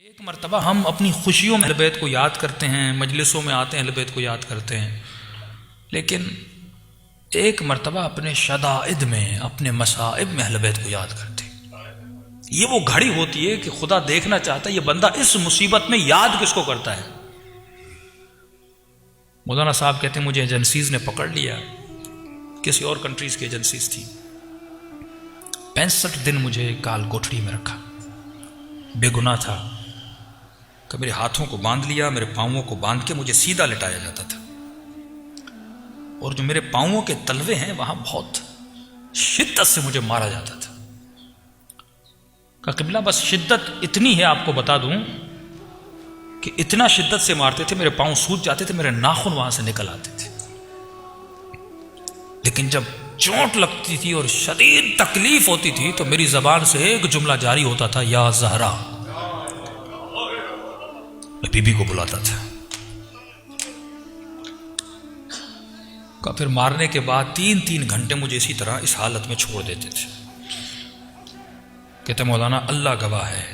एक मर्तबा हम अपनी खुशियों में अहले बैत को याद करते हैं, मजलिसों में आते हैं, अहले बैत को याद करते हैं, लेकिन एक मर्तबा अपने शदाइद में, अपने मसाइब में अहले बैत को याद करते हैं। ये वो घड़ी होती है कि खुदा देखना चाहता है ये बंदा इस मुसीबत में याद किसको करता है। मौलाना साहब कहते हैं मुझे एजेंसीज ने पकड़ लिया, किसी और कंट्रीज की एजेंसीज थी। 65 दिन मुझे काल कोठरी में रखा, बेगुनाह था। कि मेरे हाथों को बांध लिया, मेरे पांवों को बांध के मुझे सीधा लिटाया जाता था, और जो मेरे पांवों के तलवे हैं वहां बहुत शिद्दत से मुझे मारा जाता था। का क़िबला बस शिद्दत इतनी है, आपको बता दूं कि इतना शिद्दत से मारते थे, मेरे पांव सूज जाते थे, मेरे नाखून वहां से निकल आते थे। लेकिन जब चोट लगती थी और शदीद तकलीफ होती थी तो मेरी जबान से एक जुमला जारी होता था, या ज़हरा। मैं बीबी को बुलाता था। का फिर मारने के बाद 3-3 घंटे मुझे इसी तरह इस हालत में छोड़ देते थे। कहते मौलाना अल्लाह गवाह है,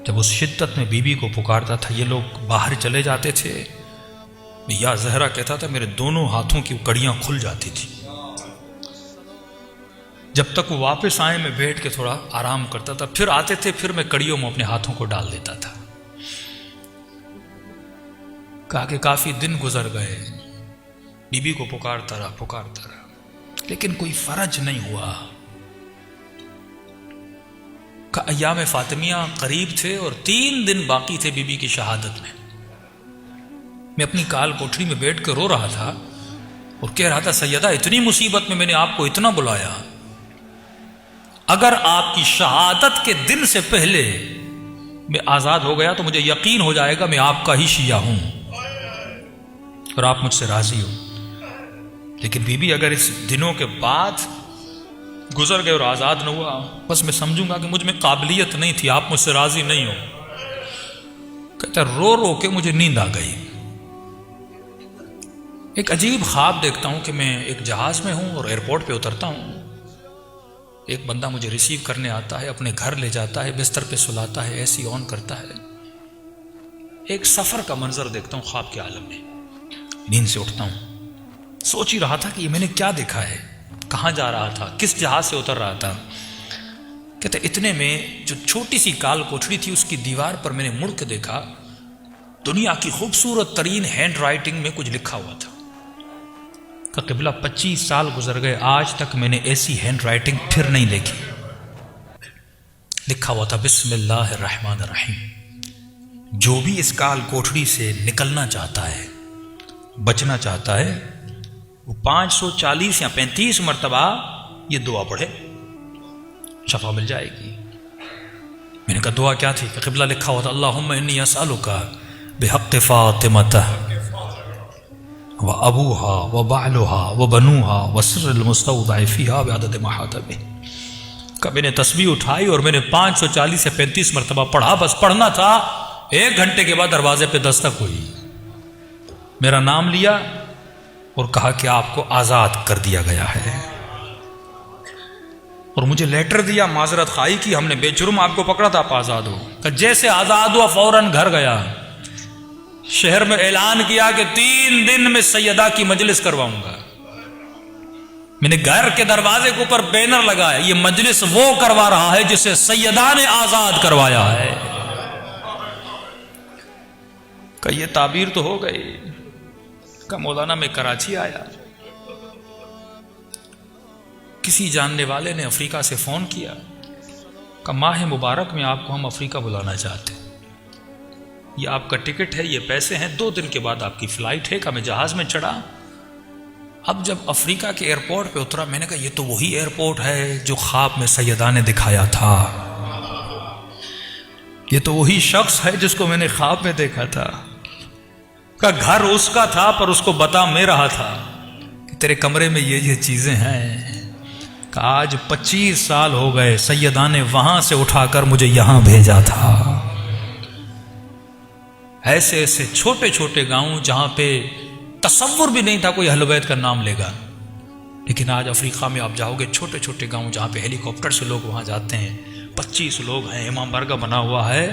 जब उस शिद्दत में बीबी को पुकारता था, ये लोग बाहर चले जाते थे, मैं या ज़हरा कहता था, मेरे दोनों हाथों की कड़ियां खुल जाती थी। जब तक वो वापस आए मैं बैठ के थोड़ा आराम करता था, फिर आते थे, फिर मैं कड़ियों में अपने हाथों को डाल देता था। कहा कि काफी दिन गुजर गए, बीबी को पुकारता रहा, लेकिन कोई फर्ज नहीं हुआ। का अय्याम फातिमिया करीब थे और 3 दिन बाकी थे बीबी की शहादत में। मैं अपनी काल कोठरी में बैठ कर रो रहा था और कह रहा था, सैयदा इतनी मुसीबत में मैंने आपको इतना बुलाया, अगर आपकी शहादत के दिन से पहले मैं आजाद हो गया तो मुझे यकीन हो जाएगा मैं आपका ही शिया हूं और आप मुझसे राजी हो। लेकिन बीबी अगर इस दिनों के बाद गुजर गए और आजाद न हुआ, बस मैं समझूंगा कि मुझ में काबिलियत नहीं थी, आप मुझसे राजी नहीं हो। कहता रो रो के मुझे नींद आ गई। एक अजीब ख्वाब देखता हूं कि मैं एक जहाज में हूं और एयरपोर्ट पे उतरता हूं। एक बंदा मुझे रिसीव करने आता है, अपने घर ले जाता है, बिस्तर पे सुलाता है, एसी ऑन करता है। एक सफर का मंजर देखता हूं ख्वाब के आलम में। नींद से उठता हूं, सोच ही रहा था कि ये मैंने क्या देखा है, कहां जा रहा था, किस जहाज से उतर रहा था। कहते इतने में जो छोटी सी काल कोठरी थी उसकी दीवार पर मैंने मुड़ के देखा, दुनिया की खूबसूरत तरीन हैंड राइटिंग में कुछ लिखा हुआ था। का क़िबला 25 साल गुजर गए, आज तक मैंने ऐसी हैंड राइटिंग फिर नहीं देखी। लिखा हुआ था, बिस्मिल्लाहिर्रहमानिर्रहीम। जो भी इस काल कोठरी से निकलना चाहता है, बचना चाहता है, वो 540 या 35 मरतबा ये दुआ पढ़े, शफा मिल जाएगी। मैंने कहा दुआ क्या थी? क़िबला लिखा हुआ था, अल्लाहुम्मा इन्नी अस्अलुका बिहक़्क़ि फ़ातिमता व अबूहा व बालुहा व बनूहा व सिर्रिल मुस्तौदअ फ़ीहा बिअदद महातबे। का मैंने तस्बीह उठाई और मैंने 540 से 35 मरतबा पढ़ा। बस पढ़ना था, 1 घंटे के बाद दरवाजे पे दस्तक हुई, मेरा नाम लिया और कहा कि आपको आजाद कर दिया गया है। और मुझे लेटर दिया, माजरत खाई की, हमने बेजुर्म आपको पकड़ा था, आप आजाद हो। जैसे आजाद हुआ फौरन घर गया, शहर में ऐलान किया कि 3 दिन में सैयदा की मजलिस करवाऊंगा। मैंने घर के दरवाजे के ऊपर बैनर लगाया, ये मजलिस वो करवा रहा है जिसे सैयदा ने आजाद करवाया है। का ये ताबीर तो हो गई। का मौलाना मैं कराची आया, किसी जानने वाले ने अफ्रीका से फोन किया, का माह मुबारक में आपको हम अफ्रीका बुलाना चाहते हैं, ये आपका टिकट है, ये पैसे हैं, 2 दिन के बाद आपकी फ्लाइट है। का मैं जहाज में चढ़ा। अब जब अफ्रीका के एयरपोर्ट पे उतरा, मैंने कहा ये तो वही एयरपोर्ट है जो ख्वाब में सैयदा ने दिखाया था, ये तो वही शख्स है जिसको मैंने ख्वाब में देखा था। का घर उसका था पर उसको बता मैं रहा था कि तेरे कमरे में ये चीजें हैं। का आज 25 साल हो गए, सैयदा ने वहां से उठाकर मुझे यहां भेजा था। ऐसे ऐसे छोटे छोटे गांव जहां पे तसव्वुर भी नहीं था कोई अहले बैत का नाम लेगा, लेकिन आज अफ्रीका में आप जाओगे, छोटे छोटे गांव जहां पे हेलीकॉप्टर से लोग वहां जाते हैं, 25 लोग हैं, इमाम बारगाह बना हुआ है,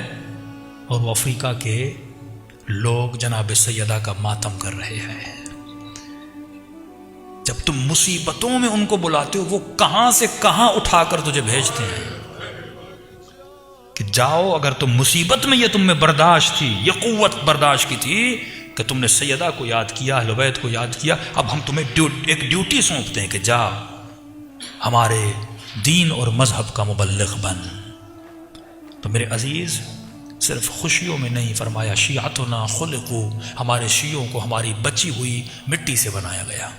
और वो अफ्रीका के लोग जनाब सैयदा का मातम कर रहे हैं। जब तुम मुसीबतों में उनको बुलाते हो, वो कहां से कहां उठाकर तुझे भेजते हैं कि जाओ। अगर तुम मुसीबत में, ये तुम में बर्दाश्त थी, ये कुव्वत बर्दाश्त की थी कि तुमने सैयदा को याद किया, अहले बैत को याद किया, अब हम तुम्हें एक ड्यूटी सौंपते हैं कि जा हमारे दीन और मजहब का मुबल्लिग बन। तो मेरे अजीज, सिर्फ खुशियों में नहीं, फरमाया शियातुना खुलिकू, हमारे शियों को हमारी बची हुई मिट्टी से बनाया गया।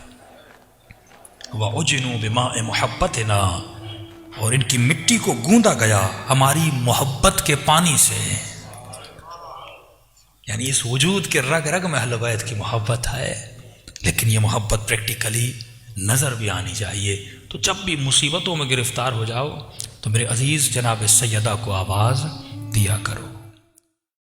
व उजनू बिमाए मुहब्बतना, और इनकी मिट्टी को गूंदा गया हमारी मोहब्बत के पानी से। यानी इस वजूद के रग रग में अहले बैत की मोहब्बत है, लेकिन ये मोहब्बत प्रैक्टिकली नज़र भी आनी चाहिए। तो जब भी मुसीबतों में गिरफ्तार हो जाओ तो मेरे अजीज़ जनाब सैयदा को आवाज़ दिया करो।